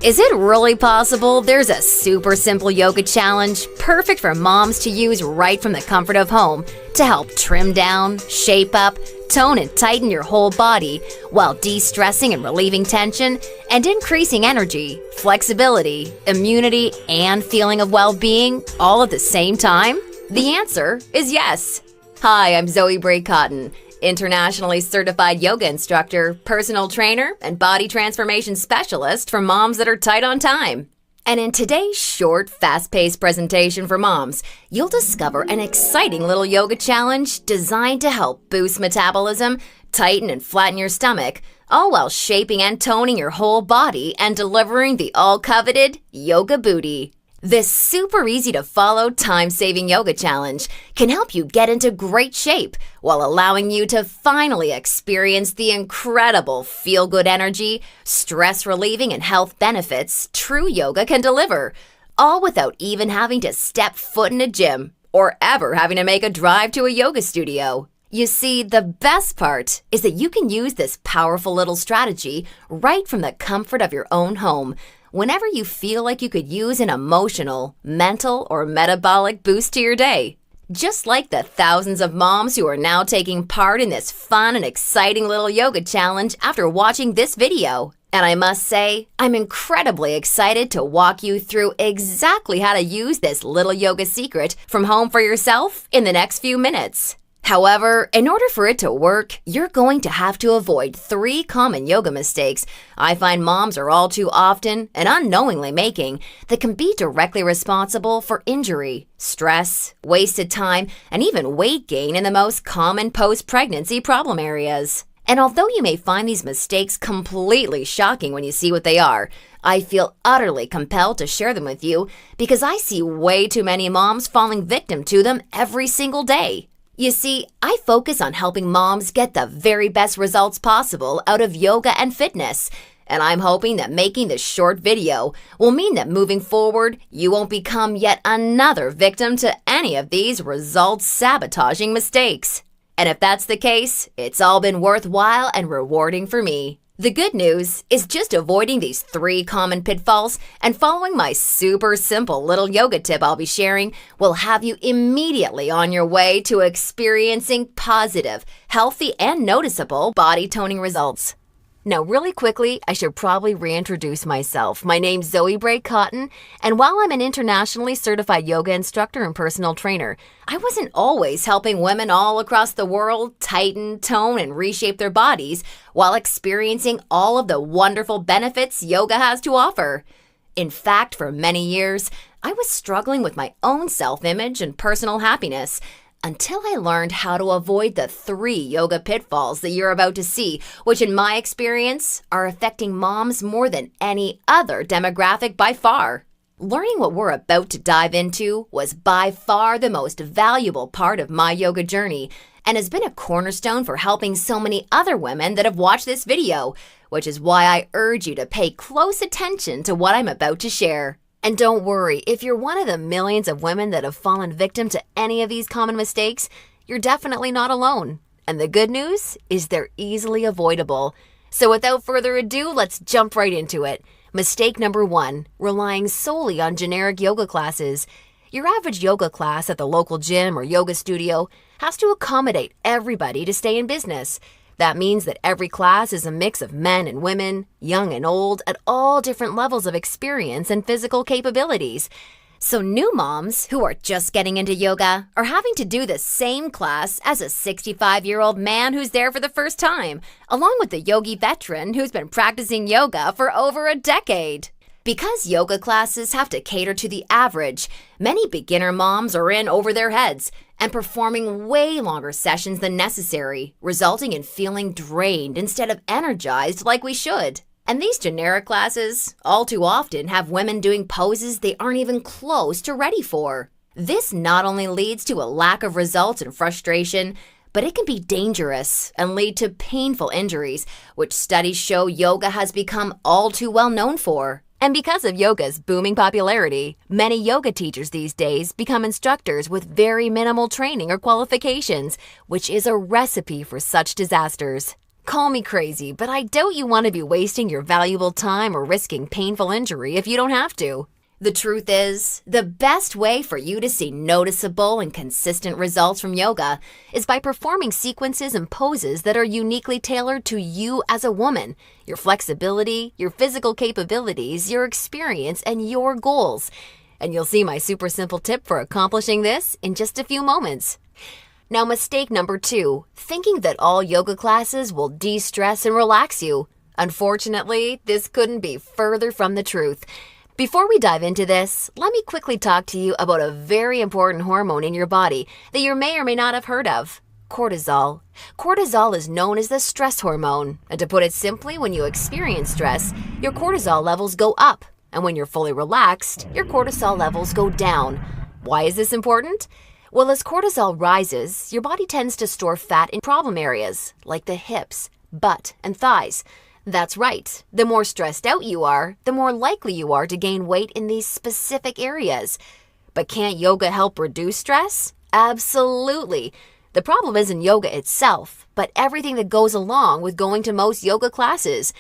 Is it really possible there's a super simple yoga challenge perfect for moms to use right from the comfort of home to help trim down, shape up, tone and tighten your whole body while de-stressing and relieving tension and increasing energy, flexibility, immunity, and feeling of well-being all at the same time? The answer is yes. Hi, I'm Zoe Bray Cotton, internationally certified yoga instructor, personal trainer, and body transformation specialist for moms that are tight on time. And in today's short, fast-paced presentation for moms, you'll discover an exciting little yoga challenge designed to help boost metabolism, tighten and flatten your stomach, all while shaping and toning your whole body and delivering the all-coveted yoga booty. This super easy-to-follow, time-saving yoga challenge can help you get into great shape while allowing you to finally experience the incredible feel-good energy, stress-relieving, and health benefits true yoga can deliver, all without even having to step foot in a gym or ever having to make a drive to a yoga studio. You see, the best part is that you can use this powerful little strategy right from the comfort of your own home, whenever you feel like you could use an emotional, mental, or metabolic boost to your day. Just like the thousands of moms who are now taking part in this fun and exciting little yoga challenge after watching this video. And I must say, I'm incredibly excited to walk you through exactly how to use this little yoga secret from home for yourself in the next few minutes. However, in order for it to work, you're going to have to avoid 3 common yoga mistakes I find moms are all too often and unknowingly making that can be directly responsible for injury, stress, wasted time, and even weight gain in the most common post-pregnancy problem areas. And although you may find these mistakes completely shocking when you see what they are, I feel utterly compelled to share them with you because I see way too many moms falling victim to them every single day. You see, I focus on helping moms get the very best results possible out of yoga and fitness, and I'm hoping that making this short video will mean that moving forward, you won't become yet another victim to any of these results-sabotaging mistakes. And if that's the case, it's all been worthwhile and rewarding for me. The good news is just avoiding these 3 common pitfalls and following my super simple little yoga tip I'll be sharing will have you immediately on your way to experiencing positive, healthy, and noticeable body toning results. Now, really quickly, I should probably reintroduce myself. My name's Zoe Bray Cotton, and while I'm an internationally certified yoga instructor and personal trainer, I wasn't always helping women all across the world tighten, tone, and reshape their bodies while experiencing all of the wonderful benefits yoga has to offer. In fact, for many years, I was struggling with my own self-image and personal happiness, until I learned how to avoid the 3 yoga pitfalls that you're about to see, which in my experience are affecting moms more than any other demographic by far. Learning what we're about to dive into was by far the most valuable part of my yoga journey and has been a cornerstone for helping so many other women that have watched this video, which is why I urge you to pay close attention to what I'm about to share. And don't worry, if you're one of the millions of women that have fallen victim to any of these common mistakes, you're definitely not alone. And the good news is they're easily avoidable. So without further ado, let's jump right into it. Mistake number 1, relying solely on generic yoga classes. Your average yoga class at the local gym or yoga studio has to accommodate everybody to stay in business. That means that every class is a mix of men and women, young and old, at all different levels of experience and physical capabilities. So new moms who are just getting into yoga are having to do the same class as a 65-year-old man who's there for the first time, along with the yogi veteran who's been practicing yoga for over a decade. Because yoga classes have to cater to the average, many beginner moms are in over their heads and performing way longer sessions than necessary, resulting in feeling drained instead of energized like we should. And these generic classes all too often have women doing poses they aren't even close to ready for. This not only leads to a lack of results and frustration, but it can be dangerous and lead to painful injuries, which studies show yoga has become all too well known for. And because of yoga's booming popularity, many yoga teachers these days become instructors with very minimal training or qualifications, which is a recipe for such disasters. Call me crazy, but I doubt you want to be wasting your valuable time or risking painful injury if you don't have to. The truth is, the best way for you to see noticeable and consistent results from yoga is by performing sequences and poses that are uniquely tailored to you as a woman, your flexibility, your physical capabilities, your experience, and your goals. And you'll see my super simple tip for accomplishing this in just a few moments. Now, mistake number 2, thinking that all yoga classes will de-stress and relax you. Unfortunately, this couldn't be further from the truth. Before we dive into this, let me quickly talk to you about a very important hormone in your body that you may or may not have heard of: cortisol. Cortisol is known as the stress hormone, and to put it simply, when you experience stress, your cortisol levels go up, and when you're fully relaxed, your cortisol levels go down. Why is this important? Well, as cortisol rises, your body tends to store fat in problem areas, like the hips, butt, and thighs. That's right. The more stressed out you are, the more likely you are to gain weight in these specific areas. But can't yoga help reduce stress? Absolutely. The problem isn't yoga itself, but everything that goes along with going to most yoga classes.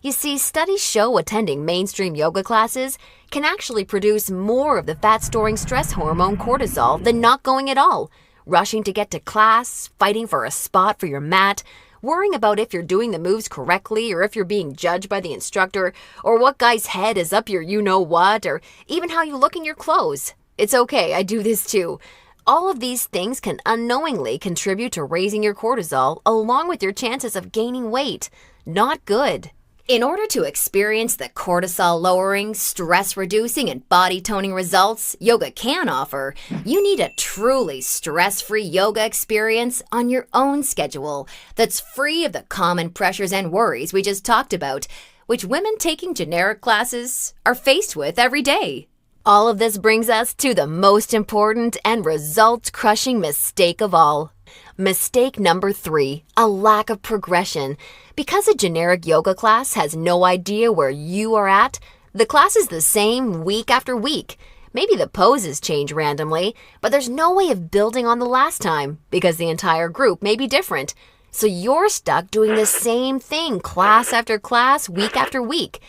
You see, studies show attending mainstream yoga classes can actually produce more of the fat-storing stress hormone cortisol than not going at all. Rushing to get to class, fighting for a spot for your mat, worrying about if you're doing the moves correctly or if you're being judged by the instructor, or what guy's head is up your you-know-what, or even how you look in your clothes. It's okay, I do this too. All of these things can unknowingly contribute to raising your cortisol along with your chances of gaining weight. Not good. In order to experience the cortisol-lowering, stress-reducing, and body-toning results yoga can offer, you need a truly stress-free yoga experience on your own schedule that's free of the common pressures and worries we just talked about, which women taking generic classes are faced with every day. All of this brings us to the most important and result-crushing mistake of all. Mistake number 3, a lack of progression. Because a generic yoga class has no idea where you are at, the class is the same week after week. Maybe the poses change randomly, but there's no way of building on the last time because the entire group may be different. So you're stuck doing the same thing class after class, week after week.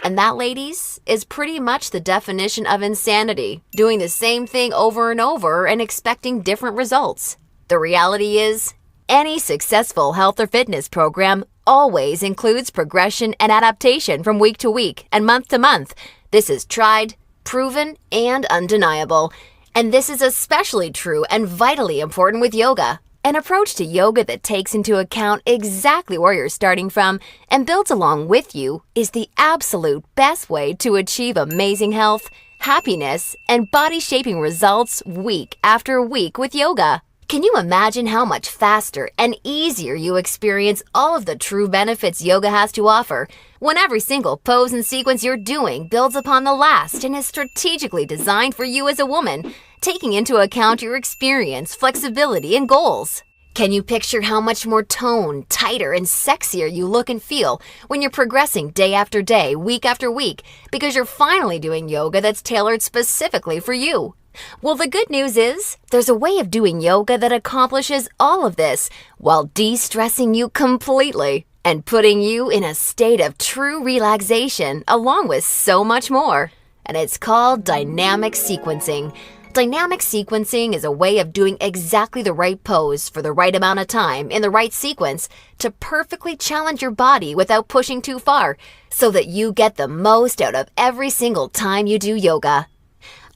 And that, ladies, is pretty much the definition of insanity, doing the same thing over and over and expecting different results. The reality is, any successful health or fitness program always includes progression and adaptation from week to week and month to month. This is tried, proven, and undeniable. And this is especially true and vitally important with yoga. An approach to yoga that takes into account exactly where you're starting from and builds along with you is the absolute best way to achieve amazing health, happiness, and body-shaping results week after week with yoga. Can you imagine how much faster and easier you experience all of the true benefits yoga has to offer when every single pose and sequence you're doing builds upon the last and is strategically designed for you as a woman, taking into account your experience, flexibility, and goals? Can you picture how much more toned, tighter, and sexier you look and feel when you're progressing day after day, week after week, because you're finally doing yoga that's tailored specifically for you? Well, the good news is, there's a way of doing yoga that accomplishes all of this while de-stressing you completely and putting you in a state of true relaxation along with so much more. And it's called dynamic sequencing. Dynamic sequencing is a way of doing exactly the right pose for the right amount of time in the right sequence to perfectly challenge your body without pushing too far so that you get the most out of every single time you do yoga.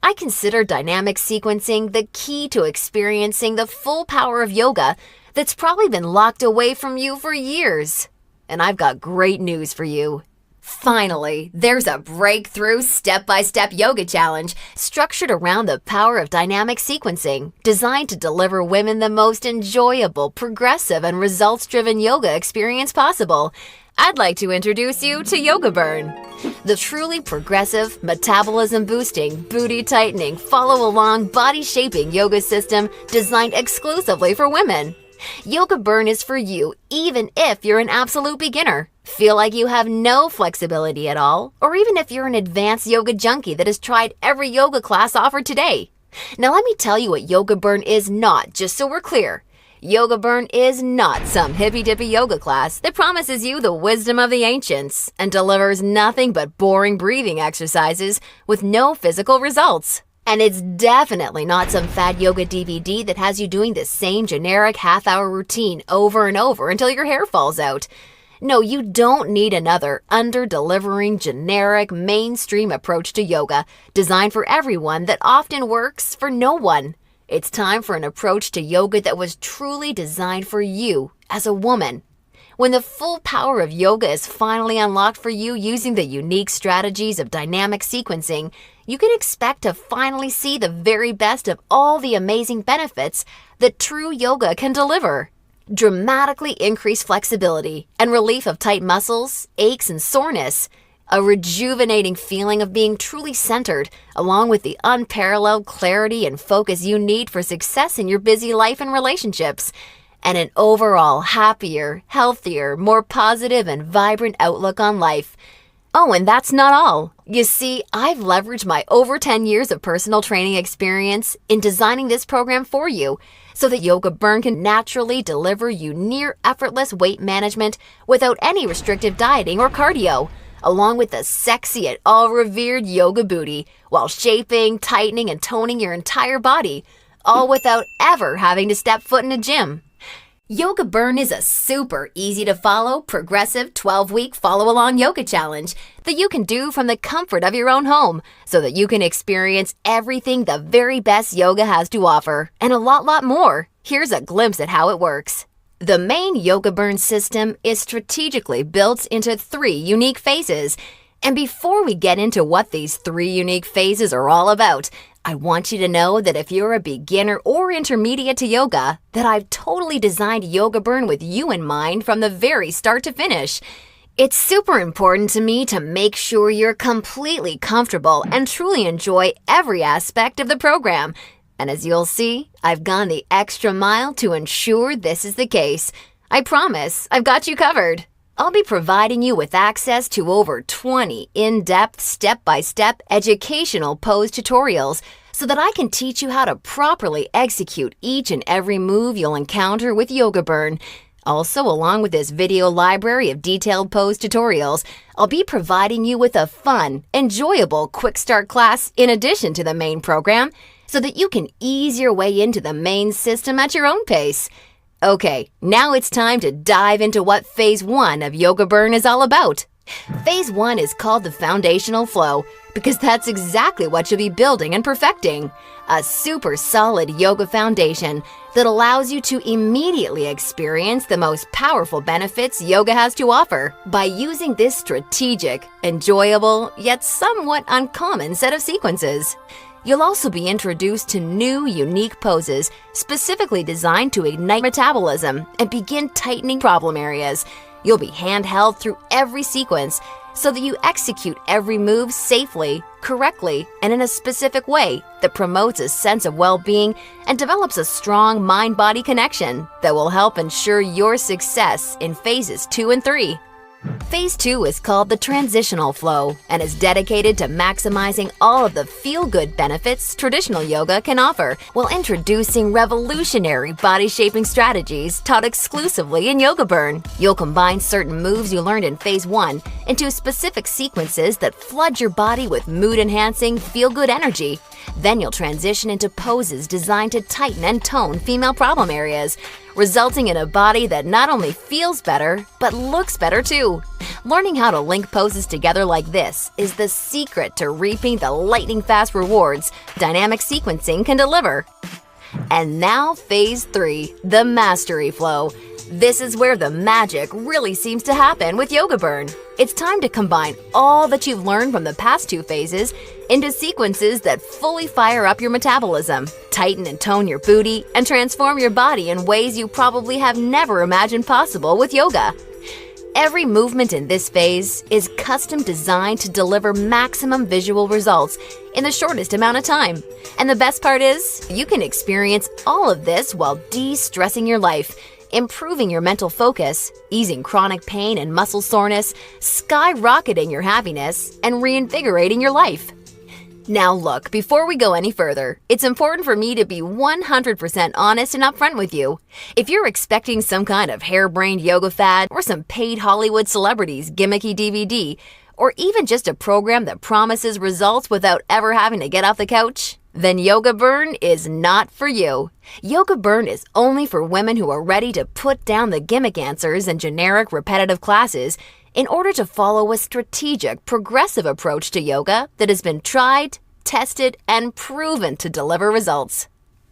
I consider dynamic sequencing the key to experiencing the full power of yoga that's probably been locked away from you for years. And I've got great news for you. Finally, there's a breakthrough step-by-step yoga challenge structured around the power of dynamic sequencing, designed to deliver women the most enjoyable, progressive, and results-driven yoga experience possible. I'd like to introduce you to Yoga Burn, the truly progressive, metabolism-boosting, booty-tightening, follow-along, body-shaping yoga system designed exclusively for women. Yoga Burn is for you even if you're an absolute beginner, feel like you have no flexibility at all, or even if you're an advanced yoga junkie that has tried every yoga class offered today. Now let me tell you what Yoga Burn is not, just so we're clear. Yoga Burn is not some hippy-dippy yoga class that promises you the wisdom of the ancients and delivers nothing but boring breathing exercises with no physical results. And it's definitely not some fad yoga DVD that has you doing the same generic half-hour routine over and over until your hair falls out. No, you don't need another under-delivering, generic, mainstream approach to yoga designed for everyone that often works for no one. It's time for an approach to yoga that was truly designed for you as a woman. When the full power of yoga is finally unlocked for you using the unique strategies of dynamic sequencing, you can expect to finally see the very best of all the amazing benefits that true yoga can deliver. Dramatically increased flexibility and relief of tight muscles, aches, and soreness. A rejuvenating feeling of being truly centered, along with the unparalleled clarity and focus you need for success in your busy life and relationships. And an overall happier, healthier, more positive, and vibrant outlook on life. Oh, and that's not all. You see, I've leveraged my over 10 years of personal training experience in designing this program for you so that Yoga Burn can naturally deliver you near effortless weight management without any restrictive dieting or cardio, along with the sexy yet all-revered yoga booty while shaping, tightening, and toning your entire body, all without ever having to step foot in a gym. Yoga Burn is a super easy-to-follow, progressive 12-week follow-along yoga challenge that you can do from the comfort of your own home so that you can experience everything the very best yoga has to offer and a lot more. Here's a glimpse at how it works. The main Yoga Burn system is strategically built into 3 unique phases. And before we get into what these 3 unique phases are all about, I want you to know that if you're a beginner or intermediate to yoga, that I've totally designed Yoga Burn with you in mind from the very start to finish. It's super important to me to make sure you're completely comfortable and truly enjoy every aspect of the program. And as you'll see, I've gone the extra mile to ensure this is the case. I promise, I've got you covered. I'll be providing you with access to over 20 in-depth, step-by-step educational pose tutorials so that I can teach you how to properly execute each and every move you'll encounter with Yoga Burn. Also, along with this video library of detailed pose tutorials, I'll be providing you with a fun, enjoyable quick start class in addition to the main program so that you can ease your way into the main system at your own pace. Okay, now it's time to dive into what Phase 1 of Yoga Burn is all about. Phase 1 is called the foundational flow because that's exactly what you'll be building and perfecting. A super solid yoga foundation that allows you to immediately experience the most powerful benefits yoga has to offer by using this strategic, enjoyable, yet somewhat uncommon set of sequences. You'll also be introduced to new, unique poses specifically designed to ignite metabolism and begin tightening problem areas. You'll be handheld through every sequence so that you execute every move safely, correctly, and in a specific way that promotes a sense of well-being and develops a strong mind-body connection that will help ensure your success in phases 2 and 3. Phase 2 is called the transitional flow and is dedicated to maximizing all of the feel-good benefits traditional yoga can offer while introducing revolutionary body-shaping strategies taught exclusively in Yoga Burn. You'll combine certain moves you learned in Phase 1 into specific sequences that flood your body with mood-enhancing, feel-good energy. Then you'll transition into poses designed to tighten and tone female problem areas, resulting in a body that not only feels better, but looks better too. Learning how to link poses together like this is the secret to reaping the lightning-fast rewards dynamic sequencing can deliver. And now Phase 3, the mastery flow. This is where the magic really seems to happen with Yoga Burn. It's time to combine all that you've learned from the past 2 phases into sequences that fully fire up your metabolism, tighten and tone your booty, and transform your body in ways you probably have never imagined possible with yoga. Every movement in this phase is custom designed to deliver maximum visual results in the shortest amount of time. And the best part is, you can experience all of this while de-stressing your life, improving your mental focus, easing chronic pain and muscle soreness, skyrocketing your happiness, and reinvigorating your life. Now look, before we go any further, it's important for me to be 100% honest and upfront with you. If you're expecting some kind of harebrained yoga fad or some paid Hollywood celebrities gimmicky DVD, or even just a program that promises results without ever having to get off the couch, then Yoga Burn is not for you. Yoga Burn is only for women who are ready to put down the gimmick answers and generic repetitive classes in order to follow a strategic, progressive approach to yoga that has been tried, tested, and proven to deliver results.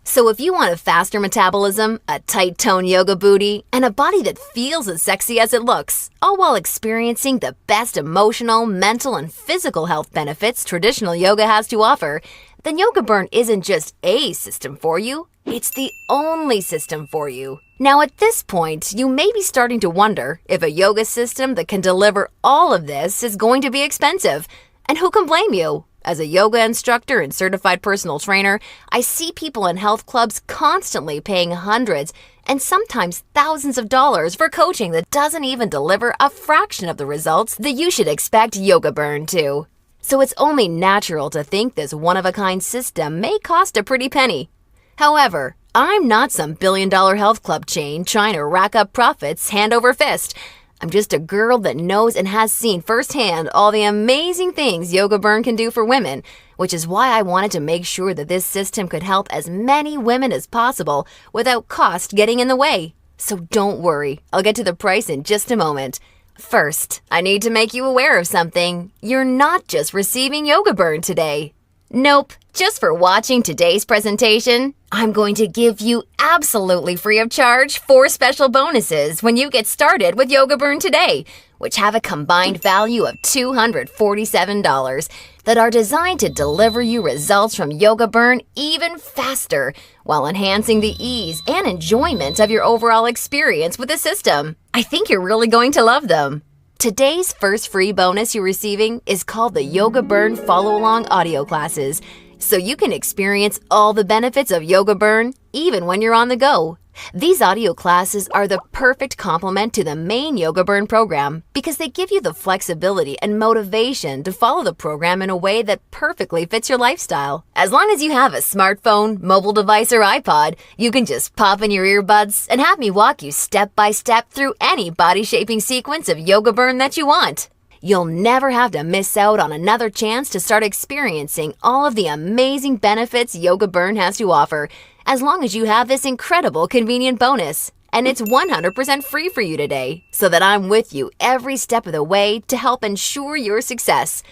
So if you want a faster metabolism, a tight-toned yoga booty, and a body that feels as sexy as it looks, all while experiencing the best emotional, mental, and physical health benefits traditional yoga has to offer, then Yoga Burn isn't just a system for you, it's the only system for you. Now at this point, you may be starting to wonder if a yoga system that can deliver all of this is going to be expensive. And who can blame you? As a yoga instructor and certified personal trainer, I see people in health clubs constantly paying hundreds and sometimes thousands of dollars for coaching that doesn't even deliver a fraction of the results that you should expect Yoga Burn to. So it's only natural to think this one-of-a-kind system may cost a pretty penny. However, I'm not some billion-dollar health club chain trying to rack up profits hand over fist. I'm just a girl that knows and has seen firsthand all the amazing things Yoga Burn can do for women, which is why I wanted to make sure that this system could help as many women as possible without cost getting in the way. So don't worry, I'll get to the price in just a moment. First, I need to make you aware of something. You're not just receiving Yoga Burn today. Nope, just for watching today's presentation, I'm going to give you absolutely free of charge 4 special bonuses when you get started with Yoga Burn today, which have a combined value of $247 that are designed to deliver you results from Yoga Burn even faster while enhancing the ease and enjoyment of your overall experience with the system. I think you're really going to love them. Today's first free bonus you're receiving is called the Yoga Burn Follow-Along Audio Classes, so you can experience all the benefits of Yoga Burn even when you're on the go. These audio classes are the perfect complement to the main Yoga Burn program because they give you the flexibility and motivation to follow the program in a way that perfectly fits your lifestyle. As long as you have a smartphone, mobile device, or iPod, you can just pop in your earbuds and have me walk you step by step through any body-shaping sequence of Yoga Burn that you want. You'll never have to miss out on another chance to start experiencing all of the amazing benefits Yoga Burn has to offer, as long as you have this incredible convenient bonus. And it's 100% free for you today, so that I'm with you every step of the way to help ensure your success.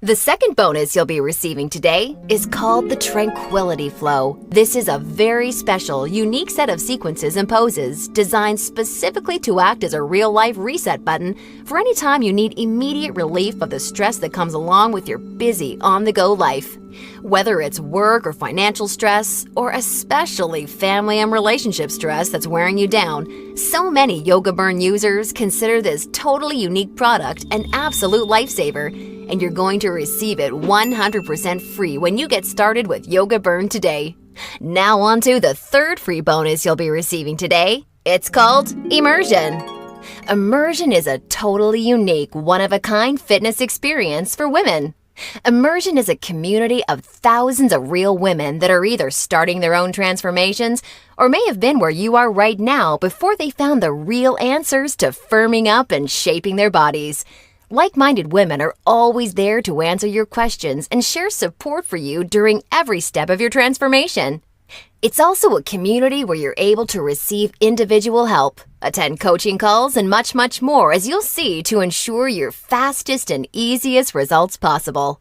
The second bonus you'll be receiving today is called the Tranquility Flow. This is a very special, unique set of sequences and poses designed specifically to act as a real-life reset button for any time you need immediate relief of the stress that comes along with your busy, on-the-go life. Whether it's work or financial stress, or especially family and relationship stress that's wearing you down, so many Yoga Burn users consider this totally unique product an absolute lifesaver, and you're going to receive it 100% free when you get started with Yoga Burn today. Now on to the third free bonus you'll be receiving today. It's called Immersion. Immersion is a totally unique, one-of-a-kind fitness experience for women. Immersion is a community of thousands of real women that are either starting their own transformations or may have been where you are right now before they found the real answers to firming up and shaping their bodies. Like-minded women are always there to answer your questions and share support for you during every step of your transformation. It's also a community where you're able to receive individual help, attend coaching calls, and much, much more, as you'll see, to ensure your fastest and easiest results possible.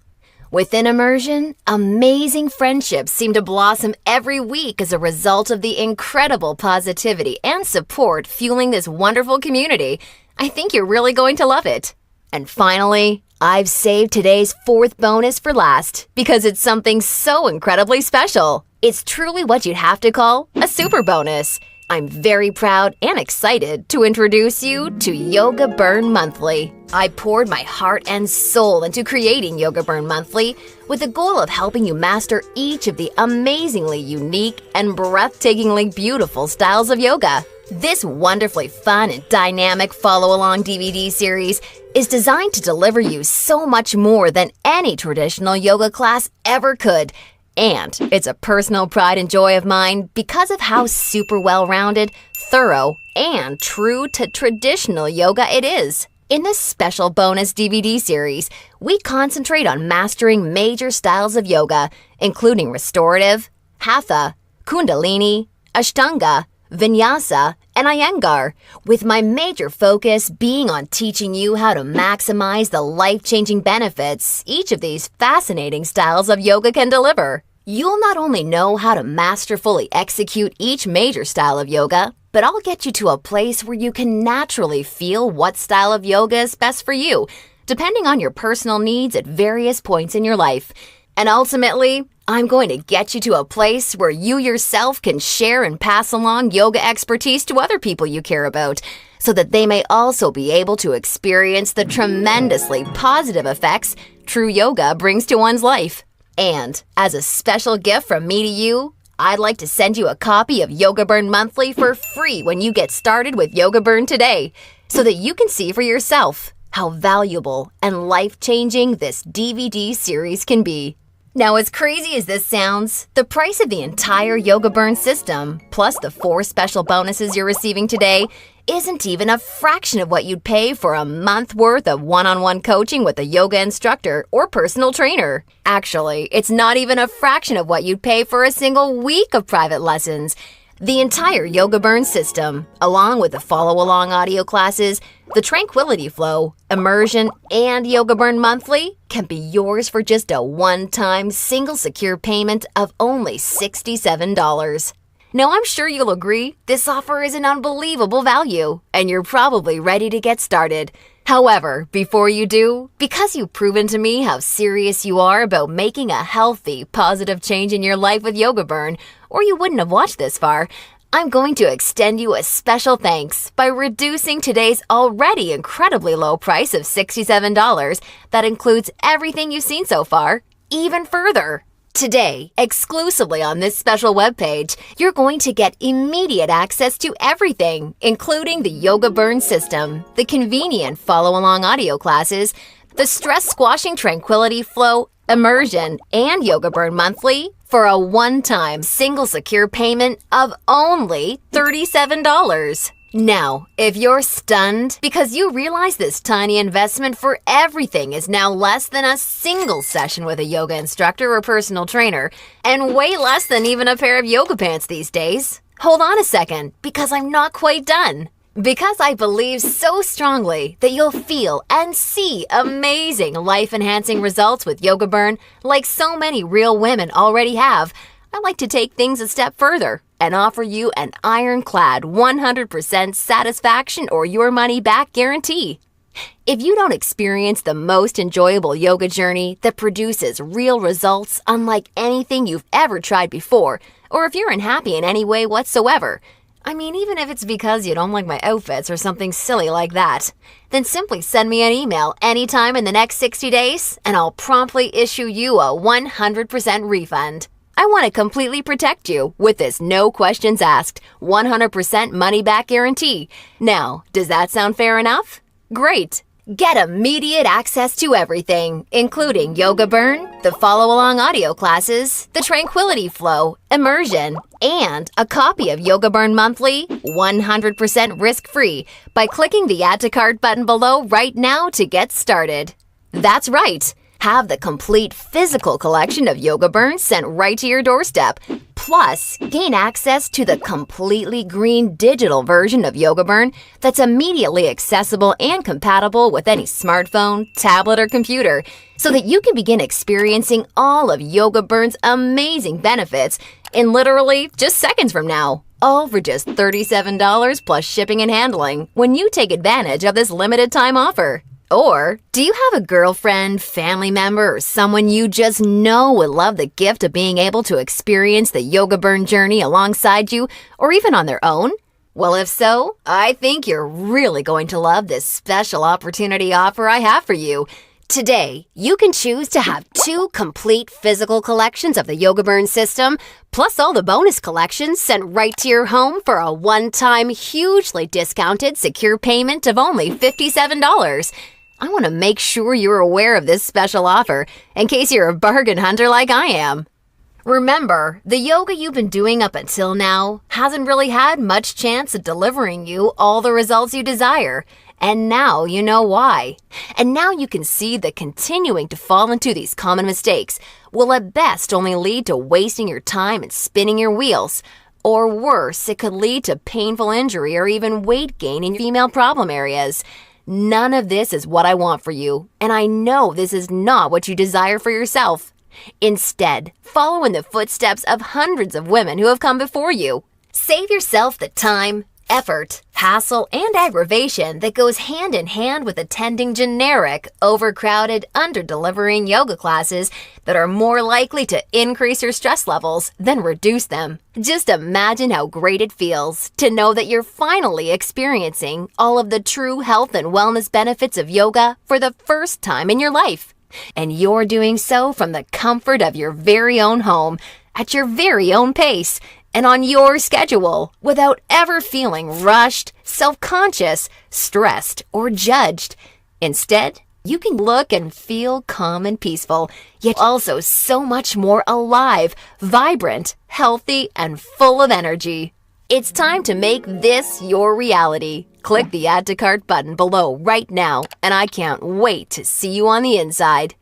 Within Immersion, amazing friendships seem to blossom every week as a result of the incredible positivity and support fueling this wonderful community. I think you're really going to love it. And finally, I've saved today's fourth bonus for last because it's something so incredibly special. It's truly what you'd have to call a super bonus. I'm very proud and excited to introduce you to Yoga Burn Monthly. I poured my heart and soul into creating Yoga Burn Monthly with the goal of helping you master each of the amazingly unique and breathtakingly beautiful styles of yoga. This wonderfully fun and dynamic follow-along DVD series is designed to deliver you so much more than any traditional yoga class ever could. And it's a personal pride and joy of mine because of how super well-rounded, thorough, and true to traditional yoga it is. In this special bonus DVD series, we concentrate on mastering major styles of yoga, including restorative, hatha, kundalini, ashtanga, vinyasa, and iyengar, with my major focus being on teaching you how to maximize the life-changing benefits each of these fascinating styles of yoga can deliver. You'll not only know how to masterfully execute each major style of yoga, but I'll get you to a place where you can naturally feel what style of yoga is best for you, depending on your personal needs at various points in your life. And ultimately, I'm going to get you to a place where you yourself can share and pass along yoga expertise to other people you care about, so that they may also be able to experience the tremendously positive effects true yoga brings to one's life. And as a special gift from me to you, I'd like to send you a copy of Yoga Burn Monthly for free when you get started with Yoga Burn today, so that you can see for yourself how valuable and life-changing this DVD series can be. Now, as crazy as this sounds, the price of the entire Yoga Burn system, plus the 4 special bonuses you're receiving today, isn't even a fraction of what you'd pay for a month worth of one-on-one coaching with a yoga instructor or personal trainer. Actually, it's not even a fraction of what you'd pay for a single week of private lessons. The entire Yoga Burn system, along with the follow-along audio classes, the Tranquility Flow, Immersion, and Yoga Burn Monthly can be yours for just a one-time single secure payment of only $67. Now, I'm sure you'll agree this offer is an unbelievable value, and you're probably ready to get started. However, before you do, because you've proven to me how serious you are about making a healthy, positive change in your life with Yoga Burn, or you wouldn't have watched this far, I'm going to extend you a special thanks by reducing today's already incredibly low price of $67 that includes everything you've seen so far, even further. Today, exclusively on this special webpage, you're going to get immediate access to everything, including the Yoga Burn system, the convenient follow-along audio classes, the stress-squashing Tranquility Flow, Immersion, and Yoga Burn Monthly for a one-time single secure payment of only $37. Now, if you're stunned because you realize this tiny investment for everything is now less than a single session with a yoga instructor or personal trainer, and way less than even a pair of yoga pants these days, hold on a second, because I'm not quite done. Because I believe so strongly that you'll feel and see amazing life-enhancing results with Yoga Burn like so many real women already have, I'd like to take things a step further and offer you an ironclad 100% satisfaction or your money back guarantee. If you don't experience the most enjoyable yoga journey that produces real results unlike anything you've ever tried before, or if you're unhappy in any way whatsoever, I mean, even if it's because you don't like my outfits or something silly like that, then simply send me an email anytime in the next 60 days and I'll promptly issue you a 100% refund. I want to completely protect you with this no questions asked, 100% money back guarantee. Now, does that sound fair enough? Great! Get immediate access to everything, including Yoga Burn, the follow-along audio classes, the Tranquility Flow, Immersion, and a copy of Yoga Burn Monthly 100% risk-free by clicking the Add to Cart button below right now to get started. That's right! Have the complete physical collection of Yoga Burn sent right to your doorstep. Plus, gain access to the completely green digital version of Yoga Burn that's immediately accessible and compatible with any smartphone, tablet, or computer, so that you can begin experiencing all of Yoga Burn's amazing benefits in literally just seconds from now. All for just $37 plus shipping and handling when you take advantage of this limited time offer. Or, do you have a girlfriend, family member, or someone you just know would love the gift of being able to experience the Yoga Burn journey alongside you, or even on their own? Well, if so, I think you're really going to love this special opportunity offer I have for you. Today, you can choose to have 2 complete physical collections of the Yoga Burn system, plus all the bonus collections sent right to your home for a one-time, hugely discounted, secure payment of only $57. I want to make sure you're aware of this special offer, in case you're a bargain hunter like I am. Remember, the yoga you've been doing up until now hasn't really had much chance of delivering you all the results you desire. And now you know why. And now you can see that continuing to fall into these common mistakes will at best only lead to wasting your time and spinning your wheels. Or worse, it could lead to painful injury or even weight gain in female problem areas. None of this is what I want for you, and I know this is not what you desire for yourself. Instead, follow in the footsteps of hundreds of women who have come before you. Save yourself the time, effort, hassle, and aggravation that goes hand in hand with attending generic, overcrowded, under-delivering yoga classes that are more likely to increase your stress levels than reduce them. Just imagine how great it feels to know that you're finally experiencing all of the true health and wellness benefits of yoga for the first time in your life. And you're doing so from the comfort of your very own home, at your very own pace, and on your schedule, without ever feeling rushed, self-conscious, stressed, or judged. Instead, you can look and feel calm and peaceful, yet also so much more alive, vibrant, healthy, and full of energy. It's time to make this your reality. Click the Add to Cart button below right now, and I can't wait to see you on the inside.